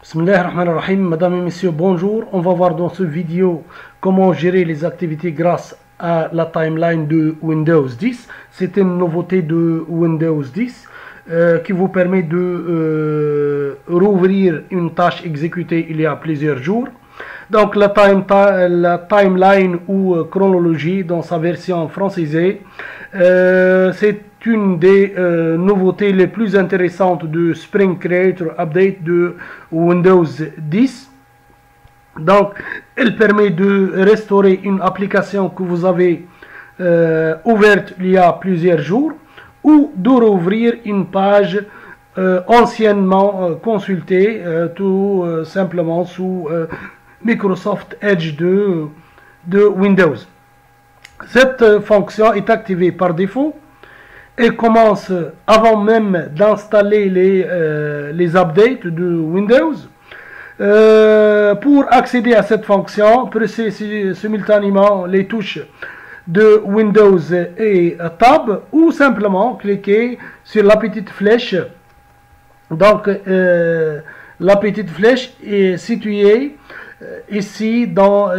Bismillahirrahmanirrahim, mesdames et messieurs, bonjour. On va voir dans cette vidéo comment gérer les activités grâce à la timeline de Windows 10. C'est une nouveauté de Windows 10 qui vous permet de rouvrir une tâche exécutée il y a plusieurs jours. Donc la timeline ou chronologie dans sa version francisée, c'est une des nouveautés les plus intéressantes de Spring Creator Update de Windows 10. Donc elle permet de restaurer une application que vous avez ouverte il y a plusieurs jours ou de rouvrir une page anciennement consultée tout simplement sous Microsoft Edge de Windows. Cette fonction est activée par défaut et commence avant même d'installer les updates de Windows. Pour accéder à cette fonction, pressez simultanément les touches de Windows et Tab ou simplement cliquez sur la petite flèche. Donc la petite flèche est située ici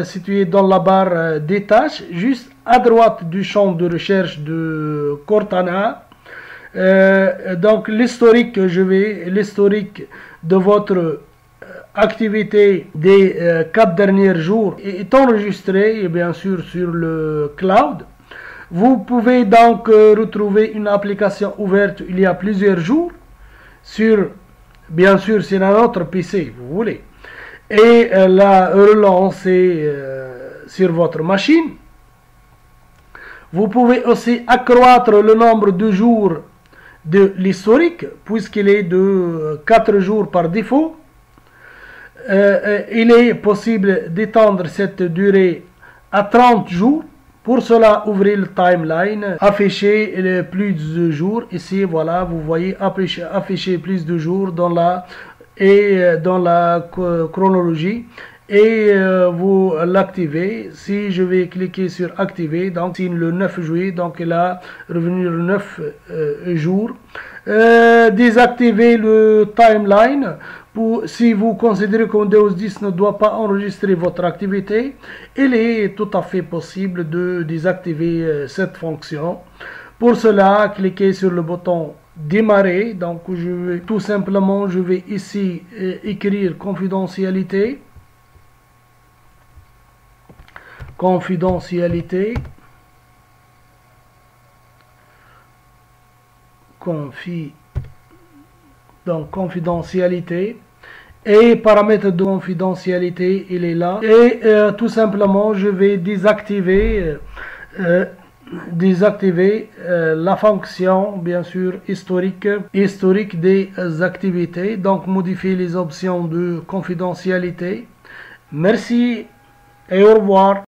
située dans la barre des tâches, juste à droite du champ de recherche de Cortana. Donc l'historique de votre activité des 4 derniers jours est enregistré bien sûr sur le cloud. Vous pouvez donc retrouver une application ouverte il y a plusieurs jours bien sûr sur un autre PC, vous voulez, et la relancer sur votre machine. Vous pouvez aussi accroître le nombre de jours de l'historique, puisqu'il est de 4 jours par défaut. Il est possible d'étendre cette durée à 30 jours. Pour cela, ouvrez le timeline, affichez plus de jours. Ici, voilà, vous voyez afficher plus de jours dans la chronologie. Et vous l'activez. Si je vais cliquer sur activer, donc c'est le 9 juillet, donc il a revenu le 9 jours. Désactivez le timeline si vous considérez que Windows 10 ne doit pas enregistrer votre activité. Il est tout à fait possible de désactiver cette fonction. Pour cela, cliquez sur le bouton démarrer. Donc je vais ici écrire confidentialité. Confidentialité, confidentialité, et paramètre de confidentialité, il est là, et tout simplement je vais désactiver la fonction bien sûr historique des activités. Donc modifier les options de confidentialité. Merci et au revoir.